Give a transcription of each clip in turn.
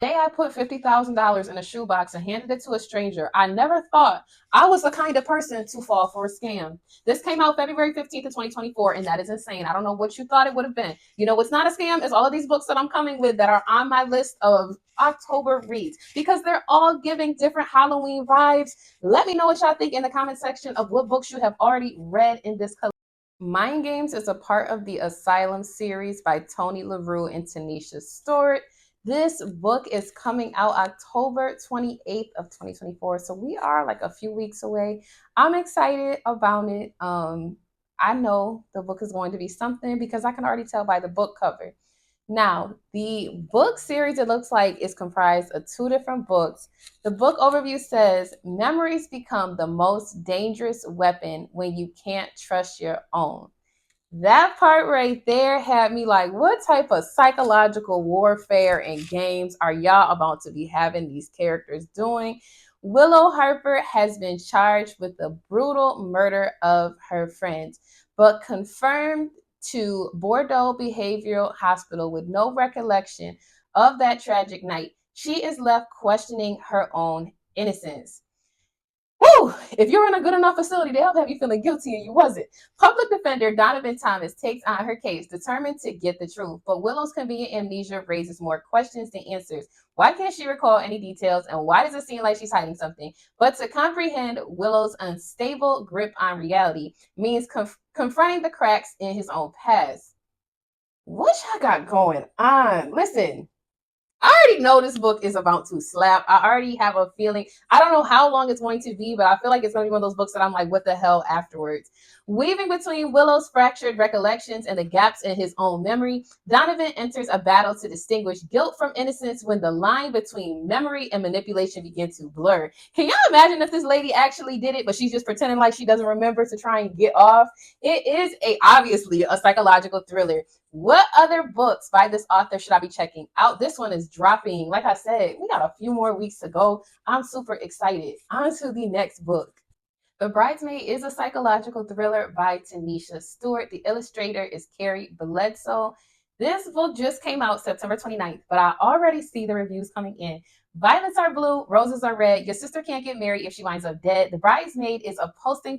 Day I put $50,000 in a shoebox and handed it to a stranger, I never thought I was the kind of person to fall for a scam. This came out February 15th of 2024, and that is insane. I don't know what you thought it would have been. You know what's not a scam is all of these books that I'm coming with that are on my list of October reads because they're all giving different Halloween vibes. Let me know what y'all think in the comment section of what books you have already read in this collection. Mind Games is a part of the Asylum series by Tony LaRue and Tanisha Stewart. This book is coming out October 28th of 2024. So we are like a few weeks away. I'm excited about it. I know the book is going to be something because I can already tell by the book cover. Now, the book series, it looks like, is comprised of two different books. The book overview says memories become the most dangerous weapon when you can't trust your own. That part right there had me like, what type of psychological warfare and games are y'all about to be having these characters doing? Willow Harper has been charged with the brutal murder of her friend, but confirmed to Bordeaux Behavioral Hospital with no recollection of that tragic night. She is left questioning her own innocence. Woo! If you're in a good enough facility, they'll have you feeling guilty and you wasn't. Public defender Donovan Thomas takes on her case, determined to get the truth. But Willow's convenient amnesia raises more questions than answers. Why can't she recall any details? And why does it seem like she's hiding something? But to comprehend Willow's unstable grip on reality means confronting the cracks in his own past. What y'all got going on? Listen, I already know this book is about to slap. I already have a feeling. I don't know how long it's going to be, but I feel like it's going to be one of those books that I'm like, what the hell afterwards? Weaving between Willow's fractured recollections and the gaps in his own memory, Donovan enters a battle to distinguish guilt from innocence when the line between memory and manipulation begin to blur. Can y'all imagine if this lady actually did it, but she's just pretending like she doesn't remember to try and get off? It is obviously a psychological thriller. What other books by this author should I be checking out? This one is dropping. Like I said, we got a few more weeks to go. I'm super excited. On to the next book. The Bridesmaid is a psychological thriller by Tanisha Stewart. The illustrator is Carrie Bledsoe. This book just came out September 29th, but I already see the reviews coming in. Violets are blue, roses are red. Your sister can't get married if she winds up dead. The Bridesmaid is a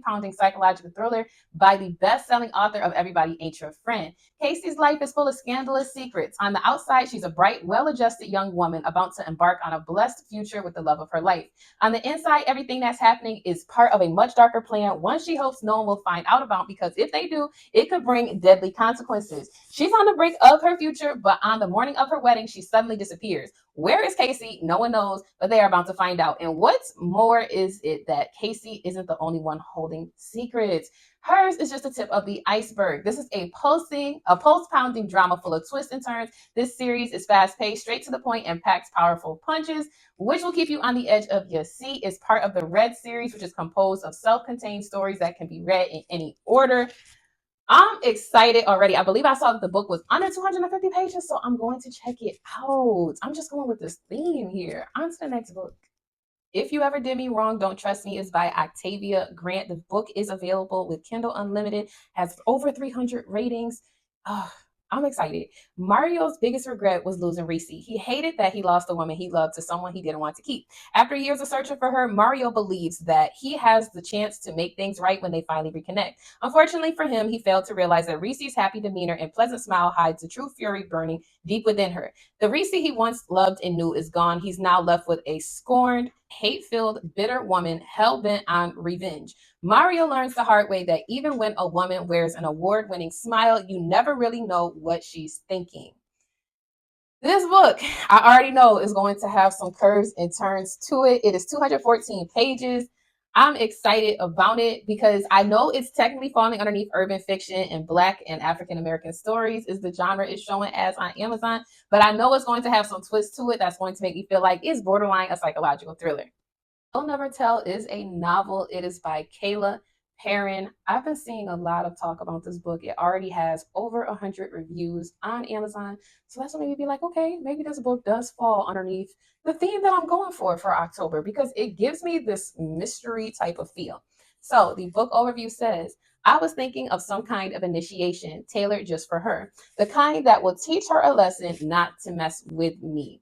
pounding psychological thriller by the best-selling author of Everybody Ain't Your Friend. Casey's life is full of scandalous secrets. On the outside, she's a bright, well-adjusted young woman about to embark on a blessed future with the love of her life. On the inside, everything that's happening is part of a much darker plan, one she hopes no one will find out about because if they do, it could bring deadly consequences. She's on the brink of her future, but on the morning of her wedding, she suddenly disappears. Where is Casey? No one knows, but they are about to find out. And what's more is it that Casey isn't the only one holding secrets. Hers is just the tip of the iceberg. This is a post-pounding drama full of twists and turns. This series is fast-paced, straight to the point, and packs powerful punches, which will keep you on the edge of your seat. It's part of the Red series, which is composed of self-contained stories that can be read in any order. I'm excited already. I believe I saw that the book was under 250 pages, so I'm going to check it out. I'm just going with this theme here. On to the next book. If You Ever Did Me Wrong, Don't Trust Me is by Octavia Grant. The book is available with Kindle Unlimited, has over 300 ratings. Oh, I'm excited. Mario's biggest regret was losing Reese. He hated that he lost the woman he loved to someone he didn't want to keep. After years of searching for her, Mario believes that he has the chance to make things right when they finally reconnect. Unfortunately for him, he failed to realize that Reese's happy demeanor and pleasant smile hides the true fury burning deep within her. The Reese he once loved and knew is gone. He's now left with a scorned, hate-filled, bitter woman hell-bent on revenge. Mario learns the hard way that even when a woman wears an award-winning smile, you never really know what she's thinking. This book, I already know, is going to have some curves and turns to it. It is 214 pages. I'm excited about it because I know it's technically falling underneath urban fiction and Black and African American stories is the genre it's showing as on Amazon, but I know it's going to have some twists to it that's going to make me feel like it's borderline a psychological thriller. I'll Never Tell is a novel. It is by Kayla Perrin. I've been seeing a lot of talk about this book. It already has over 100 reviews on Amazon. So that's what made me be like, okay, maybe this book does fall underneath the theme that I'm going for October because it gives me this mystery type of feel. So the book overview says, I was thinking of some kind of initiation tailored just for her, the kind that will teach her a lesson not to mess with me.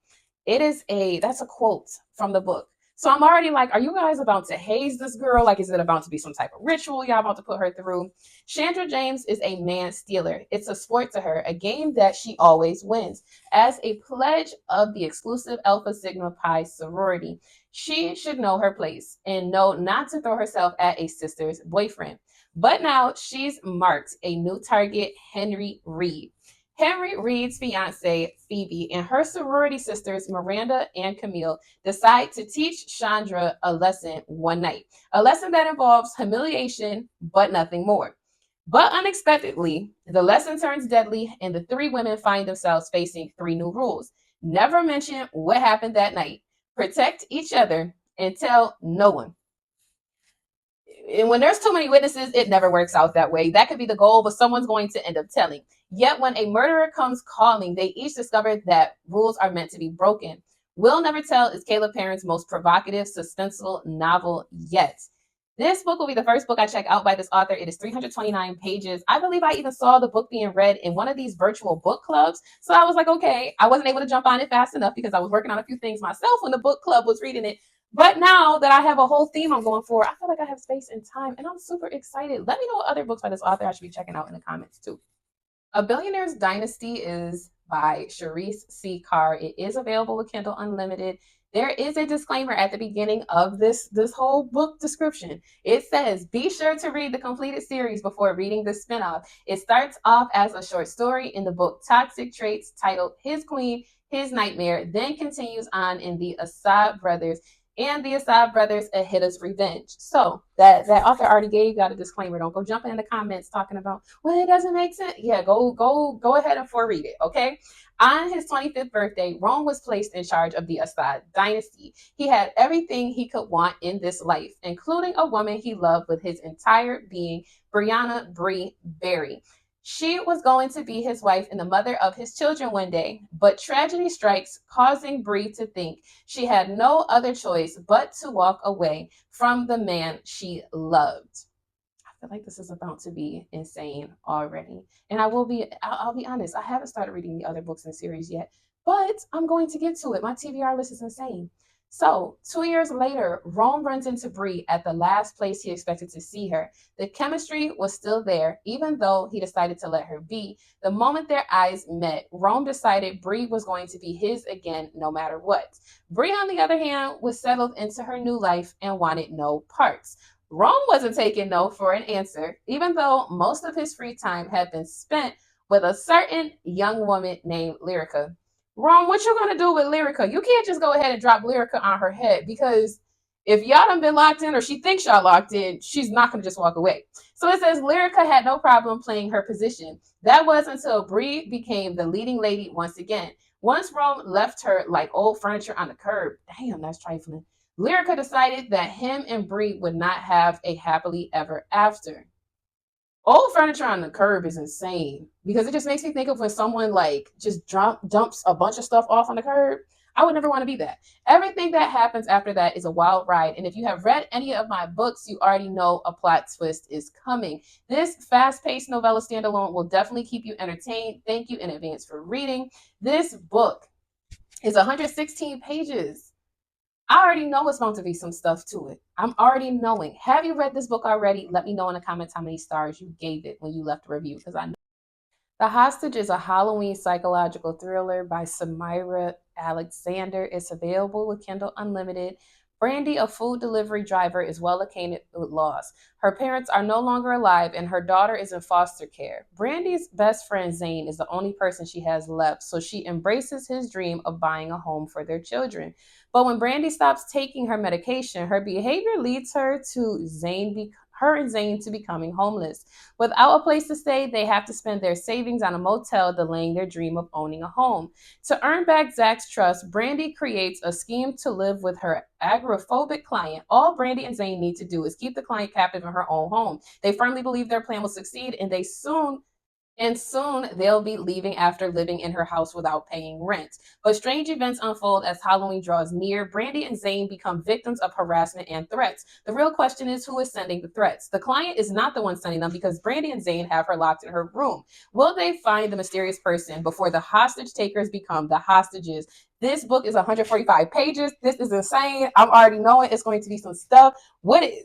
That's a quote from the book. So I'm already like, are you guys about to haze this girl? Like, is it about to be some type of ritual y'all about to put her through? Chandra James is a man stealer. It's a sport to her, a game that she always wins. As a pledge of the exclusive Alpha Sigma Pi sorority, she should know her place and know not to throw herself at a sister's boyfriend. But now she's marked a new target, Henry Reed. Henry Reed's fiance, Phoebe, and her sorority sisters, Miranda and Camille, decide to teach Chandra a lesson one night. A lesson that involves humiliation, but nothing more. But unexpectedly, the lesson turns deadly, and the three women find themselves facing three new rules. Never mention what happened that night, protect each other, and tell no one. And when there's too many witnesses, it never works out that way. That could be the goal, but someone's going to end up telling. Yet when a murderer comes calling, they each discover that rules are meant to be broken. Will Never Tell is Caleb Perrin's most provocative, suspenseful novel yet. This book will be the first book I check out by this author. It is 329 pages. I believe I even saw the book being read in one of these virtual book clubs. So I was like, okay, I wasn't able to jump on it fast enough because I was working on a few things myself when the book club was reading it. But now that I have a whole theme I'm going for, I feel like I have space and time, and I'm super excited. Let me know what other books by this author I should be checking out in the comments too. A Billionaire's Dynasty is by Sharice C. Carr. It is available with Kindle Unlimited. There is a disclaimer at the beginning of this whole book description. It says, be sure to read the completed series before reading the spinoff. It starts off as a short story in the book Toxic Traits titled His Queen, His Nightmare, then continues on in the Assad Brothers and the Assad Brothers, A Hitter's Revenge. So that author already gave you a disclaimer. Don't go jumping in the comments talking about, well, it doesn't make sense. Yeah, go ahead and foreread it, okay? On his 25th birthday, Rome was placed in charge of the Assad dynasty. He had everything he could want in this life, including a woman he loved with his entire being, Brianna Bree Berry. She was going to be his wife and the mother of his children one day, but tragedy strikes, causing Bree to think she had no other choice but to walk away from the man she loved. I feel like this is about to be insane already. And I'll be honest, I haven't started reading the other books in the series yet, but I'm going to get to it. My TBR list is insane. So, 2 years later, Rome runs into Bree at the last place he expected to see her. The chemistry was still there, even though he decided to let her be. The moment their eyes met, Rome decided Bree was going to be his again, no matter what. Bree, on the other hand, was settled into her new life and wanted no parts. Rome wasn't taking no for an answer, even though most of his free time had been spent with a certain young woman named Lyrica. Rome, what you gonna do with Lyrica? You can't just go ahead and drop Lyrica on her head because if y'all done been locked in or she thinks y'all locked in, she's not gonna just walk away. So it says Lyrica had no problem playing her position. That was until Bree became the leading lady once again. Once Rome left her like old furniture on the curb, damn, that's trifling. Lyrica decided that him and Bree would not have a happily ever after. Old furniture on the curb is insane because it just makes me think of when someone like just dumps a bunch of stuff off on the curb. I would never want to be that. Everything that happens after that is a wild ride. And if you have read any of my books, you already know a plot twist is coming. This fast paced novella standalone will definitely keep you entertained. Thank you in advance for reading. This book is 116 pages. I already know it's going to be some stuff to it. I'm already knowing. Have you read this book already? Let me know in the comments how many stars you gave it when you left a review because I know. The Hostage is a Halloween psychological thriller by Samira Alexander. It's available with Kindle Unlimited. Brandy, a food delivery driver, is well acquainted with loss. Her parents are no longer alive and her daughter is in foster care. Brandy's best friend Zane is the only person she has left, so she embraces his dream of buying a home for their children. But when Brandy stops taking her medication, her behavior leads her and Zane to becoming homeless. Without a place to stay, they have to spend their savings on a motel, delaying their dream of owning a home. To earn back Zach's trust, Brandy creates a scheme to live with her agoraphobic client. All Brandy and Zane need to do is keep the client captive in her own home. They firmly believe their plan will succeed, and and soon they'll be leaving after living in her house without paying rent. But strange events unfold as Halloween draws near. Brandy and Zane become victims of harassment and threats. The real question is, who is sending the threats? The client is not the one sending them because Brandy and Zane have her locked in her room. Will they find the mysterious person before the hostage takers become the hostages? This book is 145 pages. This is insane. I'm already knowing it's going to be some stuff. What is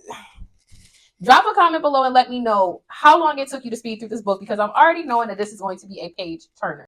Drop a comment below and let me know how long it took you to speed through this book, because I'm already knowing that this is going to be a page turner.